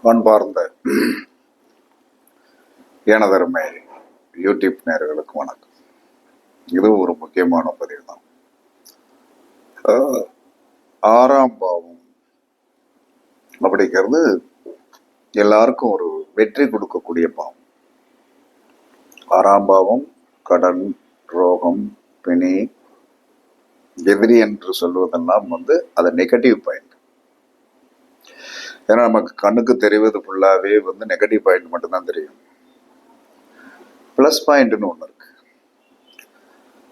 அன்பார்ந்த எனதருமை யூடியூப் நேயர்களுக்கு வணக்கம். இது ஒரு முக்கியமான பதிவு தான். ஆறாம் பாவம் அப்படிங்கிறது எல்லாருக்கும் ஒரு வெற்றி கொடுக்கக்கூடிய பாவம். ஆறாம் பாவம் கடன், ரோகம், பிணி, எதிரி என்று சொல்வதெல்லாம் அது நெகட்டிவ் பாயிண்ட். ஏன்னா நமக்கு கண்ணுக்கு தெரிவது ஃபுல்லாவே நெகட்டிவ் பாயிண்ட் மட்டும்தான் தெரியும். பிளஸ் பாயிண்ட்னு ஒன்று இருக்கு.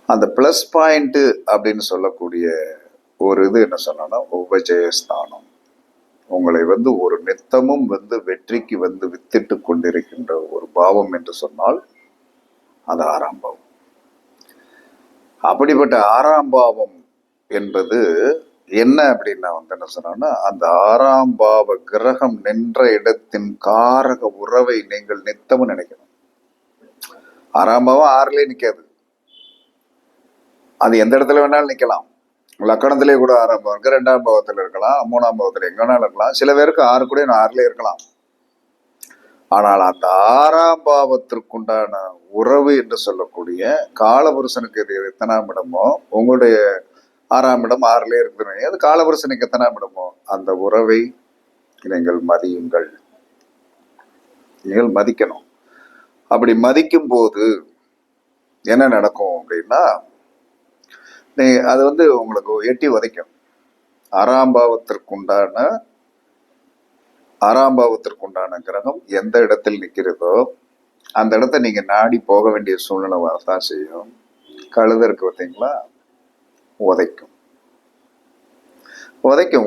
அந்த பிளஸ் பாயிண்ட் அப்படின்னு சொல்லக்கூடிய ஒரு இது என்ன சொன்னா உபஜயஸ்தானம். உங்களை ஒரு நித்தமும் வெற்றிக்கு வித்திட்டு கொண்டிருக்கின்ற ஒரு பாவம் என்று சொன்னால் அது ஆறாம் பாவம். அப்படிப்பட்ட ஆறாம் பாவம் என்பது என்ன அப்படின்னா என்ன சொன்னா, அந்த ஆறாம் பாவ கிரகம் நின்ற இடத்தின் காரக உறவை நீங்கள் நித்தமும் நினைக்கணும். ஆறாம் பாவம் ஆறுலயே நிக்காது, அது எந்த இடத்துல வேணாலும் நிக்கலாம். லக்கணத்திலே கூட ஆறாம் பாவம் இருக்கு, 2ஆம் பாவத்துல இருக்கலாம், 3ஆம் பாவத்துல எங்க வேணாலும் இருக்கலாம். சில பேருக்கு 6 கூட 6லயே இருக்கலாம். ஆனால் அந்த 6ஆம் பாவத்திற்குண்டான உறவு என்று சொல்லக்கூடிய காலபுருஷனுக்கு இது எத்தனாம் இடமோ, உங்களுடைய 6ஆம் இடம் 6லயே இருக்குதுன்னு, அது காலபுருஷனுக்கு எத்தனாம் இடமோ அந்த உறவை நீங்கள் மதியுங்கள், நீங்கள் மதிக்கணும். அப்படி மதிக்கும் போது என்ன நடக்கும் அப்படின்னா, அது உங்களுக்கு எட்டி உதைக்கும். ஆறாம் பாவத்திற்குண்டான கிரகம் எந்த இடத்தில் நிற்கிறதோ அந்த இடத்த நீங்க நாடி போக வேண்டிய சூழ்நிலை வரத்தான் செய்யும். கழுத இருக்கு பார்த்தீங்களா, உதைக்கும்,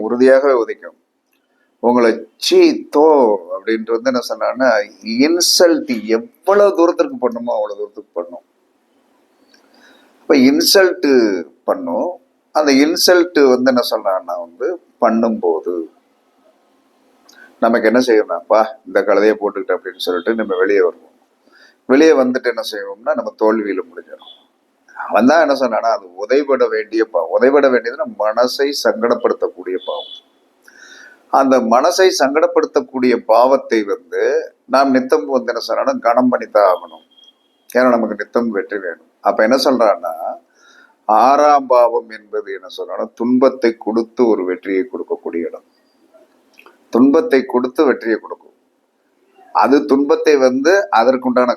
உறுதியாகவே உதைக்கும். உங்களை சீத்தோ அப்படின்ட்டு என்ன சொன்னா, இன்சல்ட் எவ்வளவு தூரத்திற்கு பண்ணுமோ அவ்வளவு தூரத்துக்கு பண்ணும். இப்ப இன்சல்ட் பண்ணும். அந்த இன்சல்ட் என்ன சொல்றான்னா பண்ணும்போது நமக்கு என்ன செய்யணும்னாப்பா, இந்த கழுதையை போட்டுக்கிட்டு அப்படின்னு சொல்லிட்டு நம்ம வெளியே வருவோம். வெளியே வந்துட்டு என்ன செய்வோம்னா நம்ம தோல்வியில முடிஞ்சிடும். அவன் தான் என்ன சொன்னானா, அது உதைபட வேண்டிய பாவம். உதைபட வேண்டியதுன்னா மனசை சங்கடப்படுத்தக்கூடிய பாவம். அந்த மனசை சங்கடப்படுத்தக்கூடிய பாவத்தை நாம் நித்தம் என்ன சொன்னா கனம் பண்ணித்தான் ஆகணும். ஏன்னா நமக்கு நித்தம் வெற்றி வேணும். அப்ப என்ன சொல்றான்னா, ஆறாம் பாவம் என்பது என்ன சொல்றான்னா துன்பத்தை கொடுத்து ஒரு வெற்றியை கொடுக்கக்கூடிய இடம். துன்பத்தை கொடுத்து வெற்றியை கொடுக்கும். அது துன்பத்தை அதற்குண்டான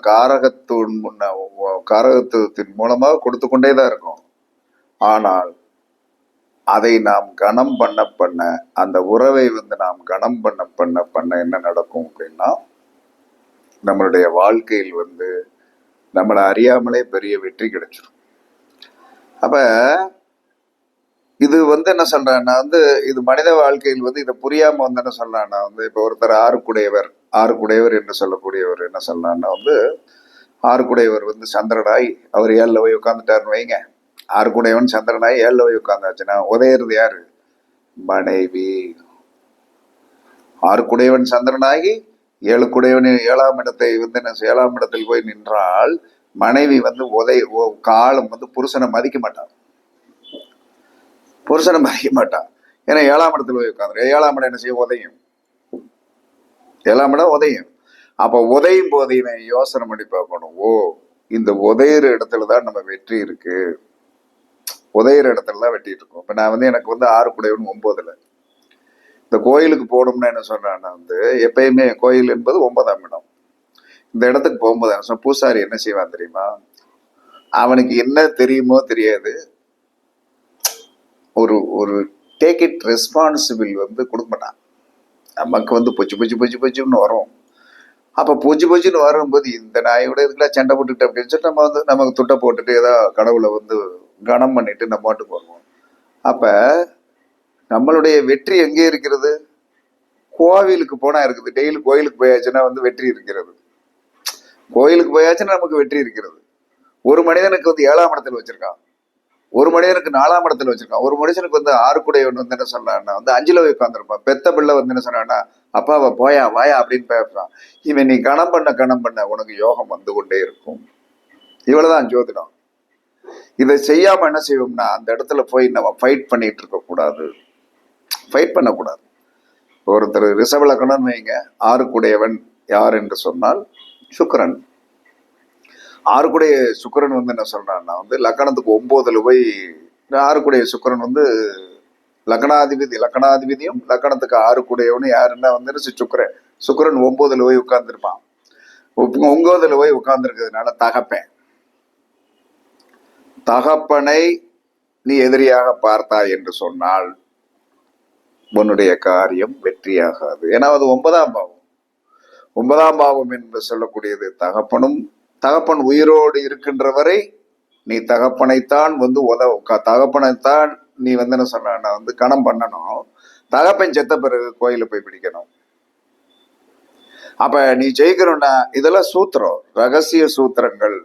காரகத்துவத்தின் மூலமாக கொடுத்து கொண்டேதான் இருக்கும். ஆனால் அதை நாம் கனம் பண்ண அந்த உறவை நாம் கனம் பண்ண என்ன நடக்கும் அப்படின்னா, நம்மளுடைய வாழ்க்கையில் நம்மளை அறியாமலே பெரிய வெற்றி கிடைச்சிடும். அப்ப இது என்ன சொல்றான்னா, இது மனித வாழ்க்கையில் இதை புரியாம என்ன சொல்றான்னா, இப்ப ஒருத்தர் ஆறுக்குடையவர் என்று சொல்லக்கூடியவர் என்ன சொல்றான்னா, ஆறுக்குடையவர் சந்திரனாய் அவர் 7ல் போய் உட்காந்துட்டாருன்னு வைங்க. ஆறுக்குடையவன் சந்திரனாய் 7ல் போய் உட்காந்தாச்சுன்னா உதயறது யாரு? மனைவி. ஆறுக்குடையவன் சந்திரனாகி 7க்குடையவன் 7ஆம் இடத்தை 7ஆம் இடத்தில் போய் நின்றால் மனைவி காலம் புருஷனை மதிக்க மாட்டான். ஏன்னா 7ஆம் இடத்துல போய் உட்காந்து 7ஆம் இடம் என்ன செய்ய உதயும். 7ஆம் இடம் உதயும். அப்ப உதயும் போது இவன் யோசனை பண்ணி பார்க்கணும், இந்த உதயிற இடத்துலதான் நம்ம வெற்றி இருக்கு, உதயிற இடத்துலதான் வெட்டிட்டு இருக்கோம். இப்ப நான் எனக்கு 6 9ல் இந்த கோயிலுக்கு போகணும்னா என்ன சொல்றான்னா, எப்பயுமே கோயில் என்பது 9ஆம் இடம். இந்த இடத்துக்கு போகும்போது பூசாரி என்ன செய்வான் தெரியுமா, அவனுக்கு என்ன தெரியுமோ தெரியாது, ஒரு டேக் இட் ரெஸ்பான்சிபிள் கொடுக்க மாட்டான். நமக்கு பொச்சு வரும். அப்ப பொச்சுன்னு வரும்போது இந்த நாயோட இதுக்கெல்லாம் சண்டை போட்டுக்கிட்டு அப்படின்னு சொல்லிட்டு நம்ம நமக்கு துட்டை போட்டுட்டு ஏதாவது கடவுளை கனம் பண்ணிட்டு நம்ம பாட்டுக்கு வருவோம். அப்ப நம்மளுடைய வெற்றி எங்கே இருக்கிறது? கோவிலுக்கு போனா இருக்குது. டெய்லி கோயிலுக்கு போயாச்சுன்னா வெற்றி இருக்கிறது. கோயிலுக்கு போயாச்சுன்னா நமக்கு வெற்றி இருக்கிறது. ஒரு மனிதனுக்கு 7ஆம் இடத்துல வச்சிருக்கான், ஒரு மனிதனுக்கு 4ஆம் இடத்துல வச்சிருக்கான். ஒரு மனுஷனுக்கு ஆறுக்குடையவன் என்ன சொன்னான்னா 5ல் போய் உட்காந்துருப்பான். பெத்த பிள்ளை என்ன சொன்னான்னா, அப்பாவை போயா வாயா அப்படின்னு பேசுறான். இவன் நீ கணம் பண்ண உனக்கு யோகம் வந்து கொண்டே இருக்கும். இவ்வளவுதான் ஜோதிடம். இதை செய்யாம என்ன செய்வோம்னா, அந்த இடத்துல போய் நம்ம ஃபைட் பண்ணிட்டு இருக்க கூடாது, ஃபைட் பண்ணக்கூடாது. ஒருத்தர் ரிஷப லக்னம் வைங்க, ஆறுக்குடையவன் யார் என்று சொன்னால் சுக்கிரன். ஆறுக்குடைய சுக்கிரன் வந்து என்ன சொல்றான்னா வந்து லக்கணத்துக்கு 9ல் போய், ஆறுக்குடைய சுக்கிரன் வந்து லக்கணாதிபதியும் லக்கணத்துக்கு ஆறுக்குடையவனு யாருன்னா வந்து சுக்கிரன். சுக்கிரன் 9ல் போய் உட்கார்ந்துருப்பான். 9ல் போய் உட்கார்ந்துருக்கிறதுனால தகப்பனை நீ எதிரியாக பார்த்தாய் என்று சொன்னால் உன்னுடைய காரியம் வெற்றியாகாது. ஏன்னா அது 9ஆம் பாவம். 9ஆம் பாவம் என்று சொல்லக்கூடியது தகப்பன் உயிரோடு இருக்கின்ற வரை நீ தகப்பனைத்தான் வந்து தகப்பனைத்தான் நீ வந்து என்ன சொன்ன வந்து கணம் பண்ணணும். தகப்பன் செத்த பிறகு கோயில போய் பிடிக்கணும். அப்ப நீ ஜெயிக்கணும்னா இதெல்லாம் சூத்திரம், ரகசிய சூத்திரங்கள்.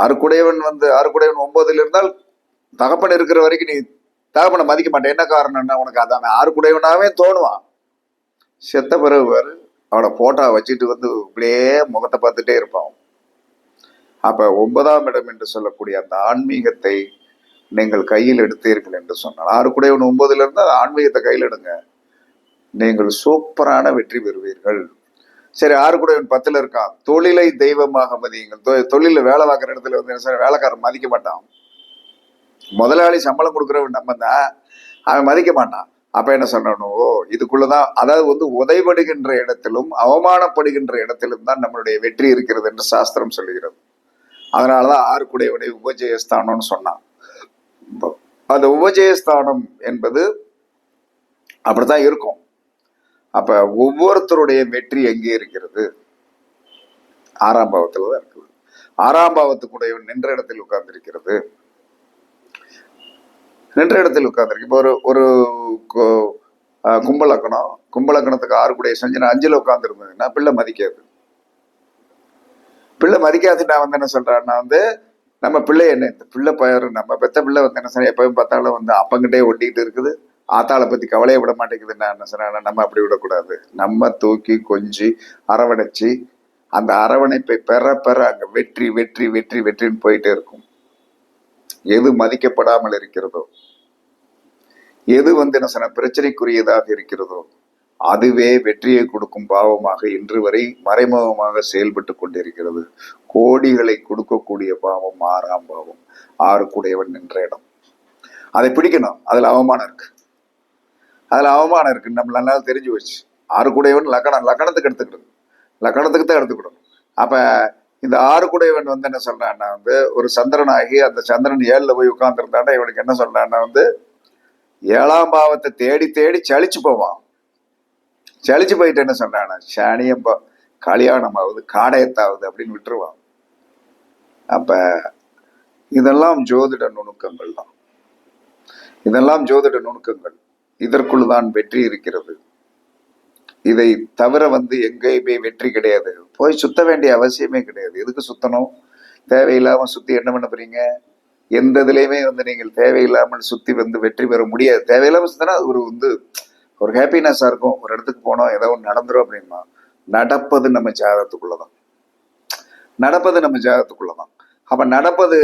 ஆறுக்குடையவன் 9ல் இருந்தால் தகப்பன் இருக்கிற வரைக்கும் நீ தகப்பனை மதிக்க மாட்டேன். என்ன காரணம்னா உனக்கு அதான் ஆறுக்குடையவனாவே தோணுவான். செத்த பிறகு அவனை போட்டோ வச்சுட்டு வந்து இப்படியே முகத்தை பார்த்துட்டே இருப்பான். அப்ப 9ஆம் இடம் என்று சொல்லக்கூடிய அந்த ஆன்மீகத்தை நீங்கள் கையில் எடுத்தீர்கள் என்று சொன்னால், ஆறுக்குடையவன் 9ல் இருந்தால் ஆன்மீகத்தை கையில் எடுங்க, நீங்கள் சூப்பரான வெற்றி பெறுவீர்கள். சரி, ஆறுக்குடையவன் 10ல் இருக்கான், தொழிலை தெய்வமாக மதியுங்கள். தொழில வேலை பார்க்குற இடத்துல வந்து வேலைக்காரன் மதிக்க மாட்டான். முதலாளி சம்பளம் கொடுக்குறவன் நம்ம தான், அவன் மதிக்க மாட்டான். அப்ப என்ன சொல்லணும், இதுக்குள்ளதான், அதாவது வந்து உதைபடுகின்ற இடத்திலும் அவமானப்படுகின்ற இடத்திலும் தான் நம்மளுடைய வெற்றி இருக்கிறது என்று சாஸ்திரம் சொல்லுகிறது. அதனாலதான் ஆறுக்குடையவனை உபஜயஸ்தானம்னு சொன்னான். அந்த உபஜயஸ்தானம் என்பது அப்படித்தான் இருக்கும். அப்ப ஒவ்வொருத்தருடைய வெற்றி எங்கே இருக்கிறது? 6ஆம் பாவத்துல தான் இருக்குது. 6ஆம் பாவத்துக்குடையவன் நின்ற இடத்தில் உட்கார்ந்திருக்கிறது. நின்ற இடத்தில் உட்கார்ந்துருக்கு. இப்போ ஒரு கும்பலக்கணத்துக்கு 6 செஞ்சுனா 5ல் உட்கார்ந்துருந்ததுன்னா பிள்ளை மதிக்காது. பிள்ளை மதிக்காதுன்னா வந்து என்ன சொல்றான்னா வந்து நம்ம பிள்ளை என்ன, இந்த பிள்ளை பயிர் நம்ம பெத்த பிள்ளை வந்து என்ன சொன்ன எப்பவும் பார்த்தாலும் வந்து அப்பங்கிட்டே ஒட்டிக்கிட்டு இருக்குது, ஆத்தாளை பத்தி கவலையை விட மாட்டேங்குதுன்னா என்ன சொன்னா நம்ம அப்படி விடக்கூடாது. நம்ம தூக்கி கொஞ்சி அரவணைச்சு அந்த அரவணைப்பை பெற அங்க வெற்றி வெற்றி வெற்றி வெற்றின்னு போயிட்டே இருக்கும். எது மதிக்கப்படாமல் இருக்கிறதோ, எது வந்து என்ன சொன்ன பிரச்சனைக்குரியதாக இருக்கிறதோ, அதுவே வெற்றியை கொடுக்கும் பாவமாக இன்று வரை மறைமுகமாக செயல்பட்டு கொண்டிருக்கிறது. கோடிகளை கொடுக்கக்கூடிய பாவம் 6ஆம் பாவம், ஆறுக்குடையவன் நின்ற இடம். அதை பிடிக்கணும். அதுல அவமானம் இருக்கு, நம்ம நல்லா தெரிஞ்சு வச்சு. ஆறுக்குடையவன் லக்கணத்துக்கு தான் எடுத்துக்கிடணும். அப்ப இந்த ஆறுக்குடையவன் வந்து என்ன சொல்றான்னா வந்து ஒரு சந்திரனாகி அந்த சந்திரன் 7ல் போய் உட்கார்ந்துருந்தாண்டா இவனுக்கு என்ன சொல்றான்னா வந்து 7ஆம் பாவத்தை தேடி தேடி சலிச்சு போவான். சலிச்சு போயிட்டு என்ன சொல்றானா, சனியம்பா கல்யாணம் ஆகுது, காடையத்தாவது அப்படின்னு விட்டுருவான். அப்ப இதெல்லாம் ஜோதிட நுணுக்கங்கள் தான். இதற்குள் தான் வெற்றி இருக்கிறது. இதை தவிர வந்து எங்கேயுமே வெற்றி கிடையாது. போய் சுத்த வேண்டிய அவசியமே கிடையாது. எதுக்கு சுத்தணும்? தேவையில்லாம சுத்தி என்ன பண்ண போறீங்க? எந்த இதுலையுமே வந்து நீங்கள் தேவையில்லாமல் சுத்தி வந்து வெற்றி பெற முடியாது. தேவையில்லாம சுத்தினா அது ஒரு ஹாப்பினஸா இருக்கும். ஒரு இடத்துக்கு போனோம், ஏதோ ஒன்று நடந்துரும் அப்படின்னா, நடப்பது நம்ம ஜாதகத்துக்குள்ளதான். அப்ப நடப்பது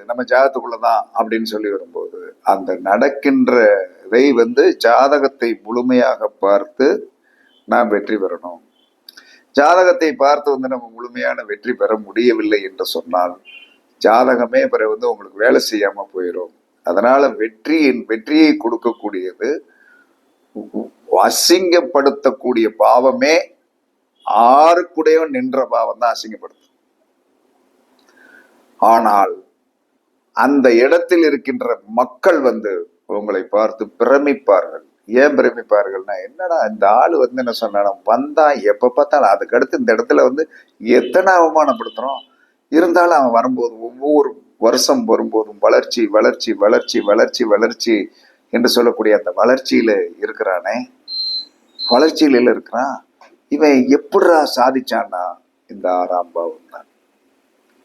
நம்ம ஜாதகத்துக்குள்ளதான் அப்படின்னு சொல்லி வரும்போது, அந்த நடக்கின்றதை வந்து ஜாதகத்தை முழுமையாக பார்த்து நாம் வெற்றி பெறணும். ஜாதகத்தை பார்த்து வந்து நம்ம முழுமையான வெற்றி பெற முடியவில்லை என்று சொன்னால் ஜாதகமே பிறகு வந்து உங்களுக்கு வேலை செய்யாம போயிடும். அதனால வெற்றியை கொடுக்கக்கூடியது, அசிங்கப்படுத்தக்கூடிய பாவமே ஆறுக்குடையவன் நின்ற பாவம் தான் அசிங்கப்படுத்தும். ஆனால் அந்த இடத்தில் இருக்கின்ற மக்கள் வந்து உங்களை பார்த்து பிரமிப்பார்கள். ஏன் பிரமிப்பார்கள்னா, என்னடா இந்த ஆளு வந்து என்ன சொன்னா வந்தா எப்ப பார்த்தாலும், அதுக்கு அடுத்து இந்த இடத்துல வந்து எத்தனை அவமானப்படுத்துறோம், இருந்தாலும் அவன் வரும்போது ஒவ்வொரு வருஷம் வரும்போதும் வளர்ச்சி வளர்ச்சி வளர்ச்சி வளர்ச்சி வளர்ச்சி என்று சொல்லக்கூடிய அந்த வளர்ச்சியில இருக்கிறானே, வளர்ச்சியில இருக்கிறான். இவன் எப்படா சாதிச்சான்னா இந்த 6ஆம் பாவம் தான்.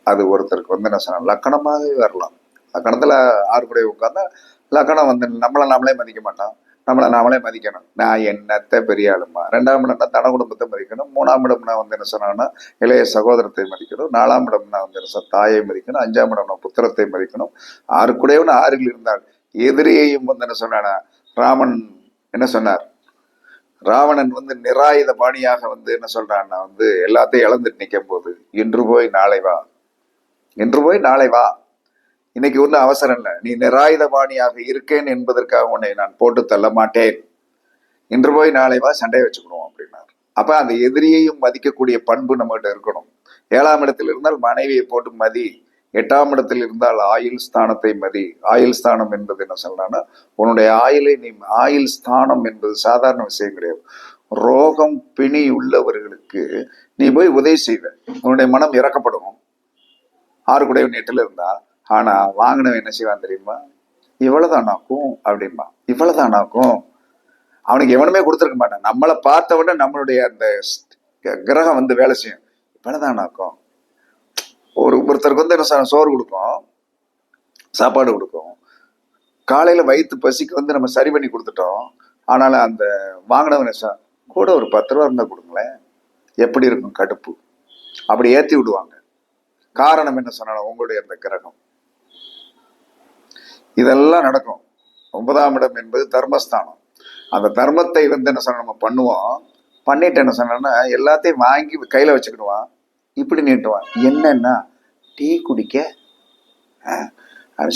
அது ஒருத்தருக்கு வந்து என்ன சொன்ன லக்கணமாகவே வரலாம். லக்கணத்துல 6 கூட உட்கார்ந்தா லக்கணம் வந்து நம்மளை நாமளே மதிக்க மாட்டான். நம்மளை நாமளே மதிக்கணும். நான் என்னத்தை பெரிய ஆளுமா. 2ஆம் இடம்னா தன குடும்பத்தை மதிக்கணும். 3ஆம் இடம்னா வந்து என்ன சொன்னாங்கன்னா இளைய சகோதரத்தை மதிக்கணும். 4ஆம் இடம்னா வந்து என்ன தாயை மதிக்கணும். 5ஆம் இடம்னா புத்திரத்தை மதிக்கணும். 6 கூடவன் 6ல் இருந்தால் எதிரியையும் வந்து என்ன சொன்னானா, ராமன் என்ன சொன்னார், ராவணன் வந்து நிராயுத பாணியாக வந்து என்ன சொல்றான்னா வந்து எல்லாத்தையும் இழந்துட்டு நிற்கும் போது, இன்று போய் நாளை வா, இன்று போய் நாளை வா, இன்னைக்கு ஒன்றும் அவசரம் இல்லை, நீ நிராயுத பாணியாக இருக்கேன் என்பதற்காக உன்னை நான் போட்டு தள்ள மாட்டேன், இன்று போய் நாளை வா, சண்டையை வச்சுக்கணும் அப்படின்னாரு. அப்ப அந்த எதிரியையும் மதிக்கக்கூடிய பண்பு நம்மகிட்ட இருக்கணும். 7ஆம் இடத்தில் இருந்தால் மனைவியை போட்டு மதி, 8ஆம் இடத்தில் இருந்தால் ஆயுள் ஸ்தானத்தை மதி. ஆயுள் ஸ்தானம் என்பது என்ன சொல்றான்னா, உன்னுடைய ஆயுளை நீ, ஆயுள் ஸ்தானம் என்பது சாதாரண விஷயம் கிடையாது. ரோகம் பிணி உள்ளவர்களுக்கு நீ போய் உதவி செய்வ, உன்னுடைய மனம் இறக்கப்படும். 6 குடையவன் 8ல இருந்தா, ஆனா வாங்கினவன் என்ன செய்வான் தெரியுமா, இவ்வளவுதானாக்கும் அப்படின்பா, இவ்வளவுதானாக்கும். அவனுக்கு எவனுமே கொடுத்துருக்க மாட்டான். நம்மளை பார்த்த விட நம்மளுடைய அந்த கிரகம் வந்து வேலை செய்யும். இவ்வளவுதானாக்கும். ஒருத்தருக்கு வந்து என்ன சோறு கொடுக்கும், சாப்பாடு கொடுக்கும், காலையில வயிற்று பசிக்கு வந்து நம்ம சரி பண்ணி கொடுத்துட்டோம். ஆனாலும் அந்த வாங்கினவன் கூட ஒரு 10 ரூபா இருந்தா கொடுங்களேன், எப்படி இருக்கும் கடுப்பு, அப்படி ஏத்தி விடுவாங்க. காரணம் என்ன சொன்னாலும் உங்களுடைய அந்த கிரகம். இதெல்லாம் நடக்கும். 9ஆம் இடம் என்பது தர்மஸ்தானம். அந்த தர்மத்தை வந்து என்ன சொன்ன நம்ம பண்ணுவோம். பண்ணிட்டு என்ன சொன்னா எல்லாத்தையும் வாங்கி கையில வச்சுக்கிடுவான், இப்படி நீட்டுவான். என்னன்னா டீ குடிக்க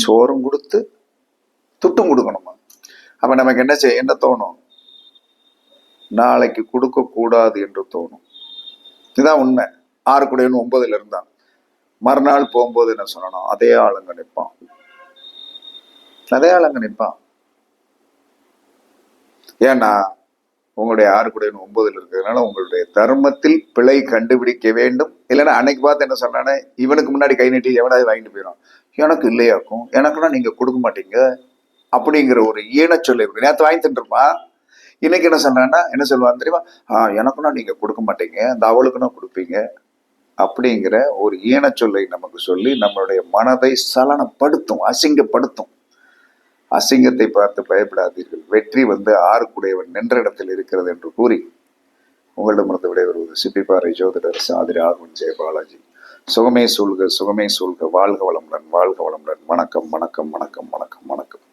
சோறும் கொடுத்து துட்டும் கொடுக்கணுமா. அப்ப நமக்கு என்ன தோணும், நாளைக்கு கொடுக்க கூடாது என்று தோணும். இதுதான் உண்மை. 6 குடையவன் 9ல இருந்தான். மறுநாள் போகும்போது என்ன சொல்லணும், அதே ஆளுங்க நிற்பான், அதே ஆளுங்க நிற்பான். ஏன்னா உங்களுடைய 6 குடையவன் 9ல் இருக்கிறதுனால உங்களுடைய தர்மத்தில் பிழை கண்டுபிடிக்க வேண்டும். இல்லைன்னா அன்னைக்கு பார்த்து என்ன சொன்னானே, இவனுக்கு முன்னாடி கை நீட்டி எவனாவது வாங்கிட்டு போயிடும், எனக்கு இல்லையாக்கும், எனக்குன்னா நீங்க கொடுக்க மாட்டீங்க அப்படிங்கிற ஒரு ஈனச்சொல்லை. நேற்று வாங்கி தந்துருப்பான், இன்னைக்கு என்ன சொன்னான்னா என்ன சொல்லுவான்னு தெரியுமா, எனக்குன்னா நீங்க கொடுக்க மாட்டீங்க, அந்த அவளுக்குன்னா கொடுப்பீங்க அப்படிங்கிற ஒரு ஈனச்சொல்லை நமக்கு சொல்லி நம்மளுடைய மனதை சலனப்படுத்தும், அசிங்கப்படுத்தும். அசிங்கத்தை பார்த்து பயப்படாதீர்கள். வெற்றி வந்து 6 குடையவன் நின்ற இடத்தில் இருக்கிறது என்று கூறி உங்களிடமிருந்து விடைபெறுவது சிப்பிப்பாறை ஜோதிடர் சாதி ராகவன் ஜெயபாலாஜி. சுகமே சூழ்க, சுகமே சூழ்க. வாழ்க வளமுடன், வாழ்க வளமுடன். வணக்கம், வணக்கம், வணக்கம், வணக்கம், வணக்கம்.